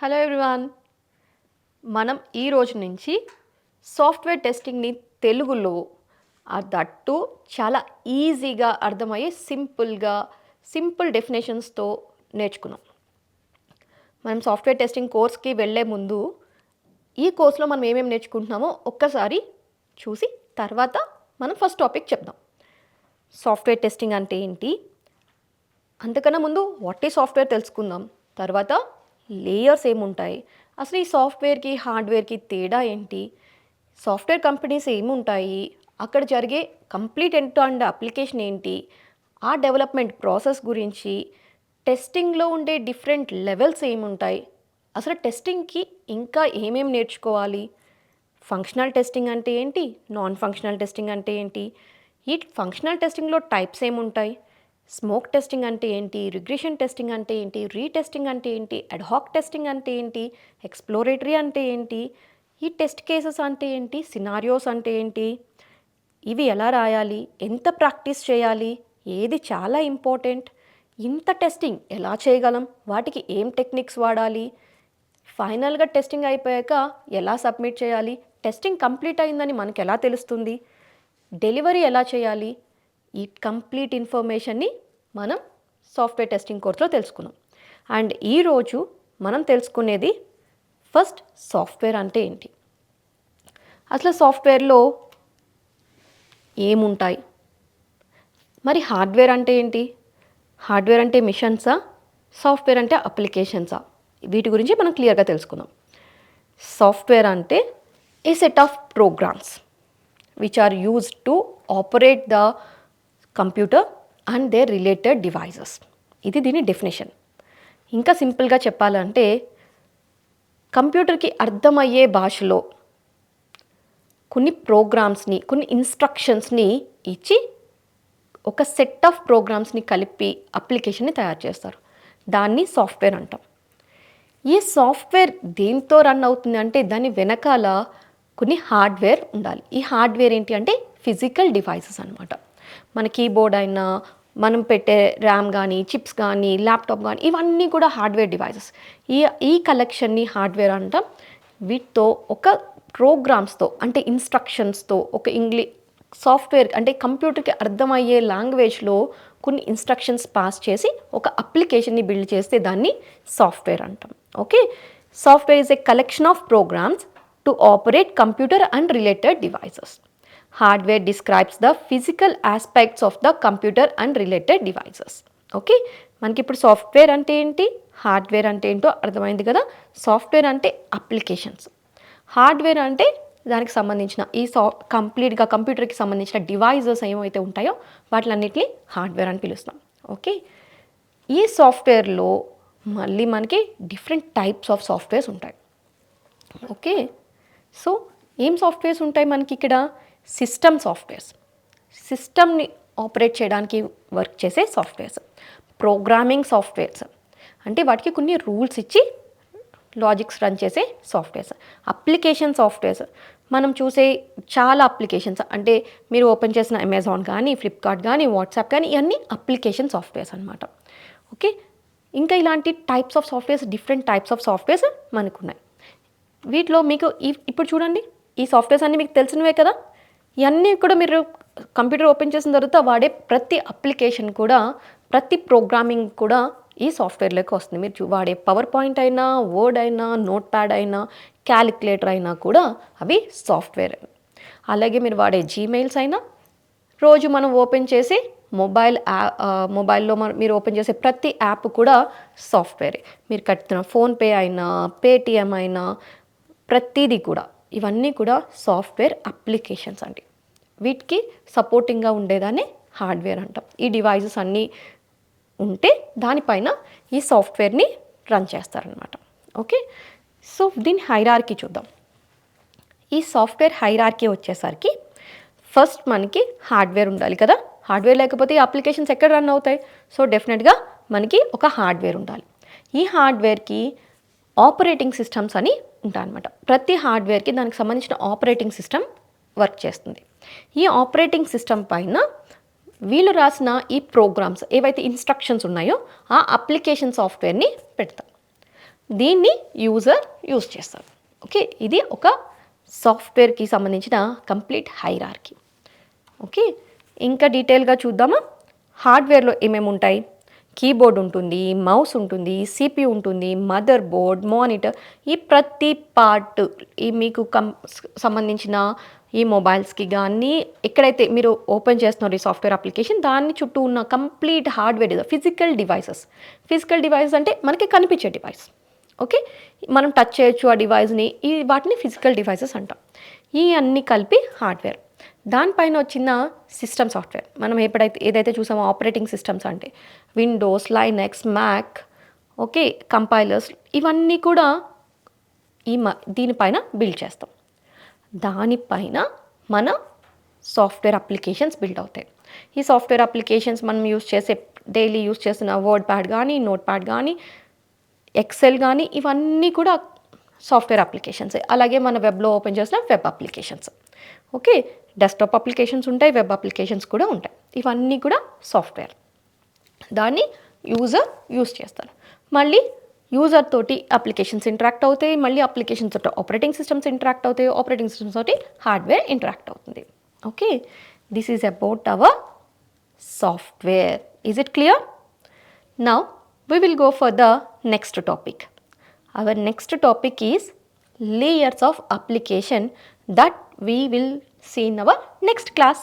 Hello everyone. మనం ఈ రోజు నుంచి సాఫ్ట్వేర్ టెస్టింగ్ని తెలుగులో దట్టు చాలా ఈజీగా అర్థమయ్యే సింపుల్ డెఫినేషన్స్తో నేర్చుకున్నాం. మనం సాఫ్ట్వేర్ టెస్టింగ్ కోర్స్కి వెళ్ళే ముందు ఈ కోర్స్లో మనం ఏమేమి నేర్చుకుంటున్నామో ఒక్కసారి చూసి తర్వాత మనం ఫస్ట్ టాపిక్ చెప్దాం. సాఫ్ట్వేర్ టెస్టింగ్ అంటే ఏంటి, అంతకన్నా ముందు వాట్ ఈ సాఫ్ట్వేర్ తెలుసుకుందాం. తర్వాత లేయర్స్ ఏముంటాయి, అసలు ఈ సాఫ్ట్వేర్కి హార్డ్వేర్కి తేడా ఏంటి, సాఫ్ట్వేర్ కంపెనీస్ ఏముంటాయి, అక్కడ జరిగే complete end to end application ఏంటి, ఆ డెవలప్మెంట్ ప్రాసెస్ గురించి, టెస్టింగ్లో ఉండే డిఫరెంట్ లెవెల్స్ ఏముంటాయి, అసలు టెస్టింగ్కి ఇంకా ఏమేమి నేర్చుకోవాలి, ఫంక్షనల్ టెస్టింగ్ అంటే ఏంటి, నాన్ ఫంక్షనల్ టెస్టింగ్ అంటే ఏంటి, ఈ ఫంక్షనల్ టెస్టింగ్లో టైప్స్ ఏముంటాయి, స్మోక్ టెస్టింగ్ అంటే ఏంటి, రిగ్రెషన్ టెస్టింగ్ అంటే ఏంటి, రీటెస్టింగ్ అంటే ఏంటి, అడ్హాక్ టెస్టింగ్ అంటే ఏంటి, ఎక్స్ప్లోరేటరీ అంటే ఏంటి, ఈ టెస్ట్ కేసెస్ అంటే ఏంటి, సినారియోస్ అంటే ఏంటి, ఇవి ఎలా రాయాలి, ఎంత ప్రాక్టీస్ చేయాలి, ఏది చాలా ఇంపార్టెంట్, ఇంత టెస్టింగ్ ఎలా చేయగలం, వాటికి ఏం టెక్నిక్స్ వాడాలి, ఫైనల్గా టెస్టింగ్ అయిపోయాక ఎలా సబ్మిట్ చేయాలి, టెస్టింగ్ కంప్లీట్ అయిందని మనకు ఎలా తెలుస్తుంది, డెలివరీ ఎలా చేయాలి, ఈ కంప్లీట్ ఇన్ఫర్మేషన్ని మనం సాఫ్ట్వేర్ టెస్టింగ్ కోర్స్లో తెలుసుకున్నాం. అండ్ ఈరోజు మనం తెలుసుకునేది ఫస్ట్ సాఫ్ట్వేర్ అంటే ఏంటి, అసలు సాఫ్ట్వేర్లో ఏముంటాయి, మరి హార్డ్వేర్ అంటే ఏంటి, హార్డ్వేర్ అంటే మిషన్సా, సాఫ్ట్వేర్ అంటే అప్లికేషన్సా, వీటి గురించి మనం క్లియర్గా తెలుసుకుందాం. సాఫ్ట్వేర్ అంటే a set of programs which are used to operate the computer and their related devices. ఇది దీని డెఫినేషన్. ఇంకా సింపుల్గా చెప్పాలంటే కంప్యూటర్కి అర్థమయ్యే భాషలో కొన్ని ప్రోగ్రామ్స్ని, కొన్ని ఇన్స్ట్రక్షన్స్ని ఇచ్చి ఒక సెట్ ఆఫ్ ప్రోగ్రామ్స్ని కలిపి అప్లికేషన్ని తయారు చేస్తారు. దాన్ని సాఫ్ట్వేర్ అంటాం. ఈ సాఫ్ట్వేర్ దేంతో రన్ అవుతుంది అంటే దాని వెనకాల కొన్ని హార్డ్వేర్ ఉండాలి. ఈ హార్డ్వేర్ ఏంటి అంటే ఫిజికల్ డివైసెస్ అనమాట. మన కీబోర్డ్ అయినా, మనం పెట్టే ర్యామ్ కానీ, చిప్స్ కానీ, ల్యాప్టాప్ కానీ, ఇవన్నీ కూడా హార్డ్వేర్ డివైసెస్. ఈ కలెక్షన్ని హార్డ్వేర్ అంటాం. వీటితో ఒక ప్రోగ్రామ్స్తో అంటే ఇన్స్ట్రక్షన్స్తో ఒక సాఫ్ట్వేర్ అంటే కంప్యూటర్కి అర్థమయ్యే లాంగ్వేజ్లో కొన్ని ఇన్స్ట్రక్షన్స్ పాస్ చేసి ఒక అప్లికేషన్ని బిల్డ్ చేస్తే దాన్ని సాఫ్ట్వేర్ అంటాం. Okay, software is a collection of programs to operate computer and related devices. Hardware describes the physical aspects of the computer and related devices. Okay, మనకి ఇప్పుడు సాఫ్ట్వేర్ అంటే ఏంటి, హార్డ్వేర్ అంటే ఏంటో అర్థమైంది కదా. సాఫ్ట్వేర్ అంటే అప్లికేషన్స్, హార్డ్వేర్ అంటే దానికి సంబంధించిన కంప్లీట్గా కంప్యూటర్కి సంబంధించిన డివైజెస్ ఏమైతే ఉంటాయో వాటిలన్నిటిని హార్డ్వేర్ అని పిలుస్తాం. ఓకే, ఈ సాఫ్ట్వేర్లో మళ్ళీ మనకి డిఫరెంట్ టైప్స్ ఆఫ్ సాఫ్ట్వేర్స్ ఉంటాయి. ఓకే, సో ఏం సాఫ్ట్వేర్స్ ఉంటాయి మనకి ఇక్కడ, సిస్టమ్ సాఫ్ట్వేర్స్, సిస్టమ్ని ఆపరేట్ చేయడానికి వర్క్ చేసే సాఫ్ట్వేర్స్, ప్రోగ్రామింగ్ సాఫ్ట్వేర్స్ అంటే వాటికి కొన్ని రూల్స్ ఇచ్చి లాజిక్స్ రన్ చేసే సాఫ్ట్వేర్స్, అప్లికేషన్ సాఫ్ట్వేర్స్ మనం చూసే చాలా అప్లికేషన్స్ అంటే మీరు ఓపెన్ చేసిన అమెజాన్ కానీ, ఫ్లిప్కార్ట్ కానీ, వాట్సాప్ కానీ, ఇవన్నీ అప్లికేషన్ సాఫ్ట్వేర్స్ అనమాట. ఓకే, ఇంకా ఇలాంటి types of softwares, different types of softwares మనకు ఉన్నాయి. వీటిలో మీకు ఇప్పుడు చూడండి, ఈ సాఫ్ట్వేర్స్ అన్నీ మీకు తెలిసినవే కదా. ఇవన్నీ కూడా మీరు కంప్యూటర్ ఓపెన్ చేసిన తర్వాత వాడే ప్రతి అప్లికేషన్ కూడా, ప్రతి ప్రోగ్రామింగ్ కూడా ఈ సాఫ్ట్వేర్లోకి వస్తుంది. మీరు వాడే పవర్ పాయింట్ అయినా, వర్డ్ అయినా, నోట్ ప్యాడ్ అయినా, క్యాలిక్యులేటర్ అయినా కూడా అవి సాఫ్ట్వేర్. అలాగే మీరు వాడే జీమెయిల్స్ అయినా, రోజు మనం ఓపెన్ చేసి మొబైల్లో మీరు ఓపెన్ చేసే ప్రతి యాప్ కూడా సాఫ్ట్వేరే. మీరు కట్టిన ఫోన్పే అయినా, పేటిఎం అయినా, ప్రతిదీ కూడా, ఇవన్నీ కూడా సాఫ్ట్వేర్ అప్లికేషన్స్ అండి. వీటికి సపోర్టింగ్గా ఉండేదాన్ని హార్డ్వేర్ అంటాం. ఈ డివైజెస్ అన్నీ ఉంటే దానిపైన ఈ సాఫ్ట్వేర్ని రన్ చేస్తారనమాట. ఓకే, సో దీని హైరార్కీ చూద్దాం. ఈ సాఫ్ట్వేర్ హైరార్కీ వచ్చేసరికి ఫస్ట్ మనకి హార్డ్వేర్ ఉండాలి కదా. హార్డ్వేర్ లేకపోతే ఈ అప్లికేషన్స్ ఎక్కడ రన్ అవుతాయి. సో డెఫినెట్గా మనకి ఒక హార్డ్వేర్ ఉండాలి. ఈ హార్డ్వేర్కి ఆపరేటింగ్ సిస్టమ్స్ అని ఉంటాయన్నమాట. ప్రతి హార్డ్వేర్కి దానికి సంబంధించిన ఆపరేటింగ్ సిస్టమ్ వర్క్ చేస్తుంది. ఈ ఆపరేటింగ్ సిస్టమ్ పైన వీళ్ళు రాసిన ఈ ప్రోగ్రామ్స్ ఏవైతే ఇన్స్ట్రక్షన్స్ ఉన్నాయో ఆ అప్లికేషన్ సాఫ్ట్వేర్ని పెడతాం. దీన్ని యూజర్ యూజ్ చేస్తారు. ఓకే, ఇది ఒక సాఫ్ట్వేర్కి సంబంధించిన కంప్లీట్ హైరార్కీ. ఓకే, ఇంకా డీటెయిల్గా చూద్దామా. హార్డ్వేర్లో ఏమేమి ఉంటాయి? కీబోర్డ్ ఉంటుంది, మౌస్ ఉంటుంది, సిపియు ఉంటుంది, మదర్ బోర్డ్, మానిటర్, ఈ ప్రతి పార్ట్ ఈ మీకు సంబంధించిన ఈ మొబైల్స్కి కానీ ఎక్కడైతే మీరు ఓపెన్ చేస్తున్నారు ఈ సాఫ్ట్వేర్ అప్లికేషన్, దాన్ని చుట్టూ ఉన్న complete hardware physical devices. Physical device అంటే మనకి కనిపించే డివైస్. ఓకే, మనం టచ్ చేయొచ్చు ఆ డివైస్ని, ఈ వాటిని ఫిజికల్ డివైసెస్ అంటాం. ఈ అన్నీ కలిపి హార్డ్వేర్. దానిపైన వచ్చిన సిస్టమ్ సాఫ్ట్వేర్, మనం ఏదైతే చూసామో ఆపరేటింగ్ సిస్టమ్స్ అంటే Windows, Linux, Mac, okay, compilers, ఇవన్నీ కూడా దీనిపైన బిల్డ్ చేస్తాం. దానిపైన మన సాఫ్ట్వేర్ అప్లికేషన్స్ బిల్డ్ అవుతాయి. ఈ సాఫ్ట్వేర్ అప్లికేషన్స్ మనం డైలీ యూస్ చేస్తున్న వర్డ్ ప్యాడ్ కానీ, నోట్ ప్యాడ్ కానీ, ఎక్సెల్ కానీ, ఇవన్నీ కూడా సాఫ్ట్వేర్ అప్లికేషన్స్. అలాగే మన వెబ్లో ఓపెన్ చేసిన web applications. Okay, desktop applications ఉంటాయి, వెబ్ అప్లికేషన్స్ కూడా ఉంటాయి. ఇవన్నీ కూడా సాఫ్ట్వేర్. దాన్ని యూజర్ యూజ్ చేస్తారు. మళ్ళీ యూజర్ తోటి అప్లికేషన్స్ ఇంటరాక్ట్ అవుతాయి, మళ్ళీ అప్లికేషన్స్ తోటి ఆపరేటింగ్ సిస్టమ్స్ ఇంటరాక్ట్ అవుతాయి, ఆపరేటింగ్ సిస్టమ్స్ తోటి హార్డ్వేర్ ఇంటరాక్ట్ అవుతుంది. Okay, this is about our software. Is it clear? Now we will go for the next topic. Our next topic is layers of application that we will see in our next class.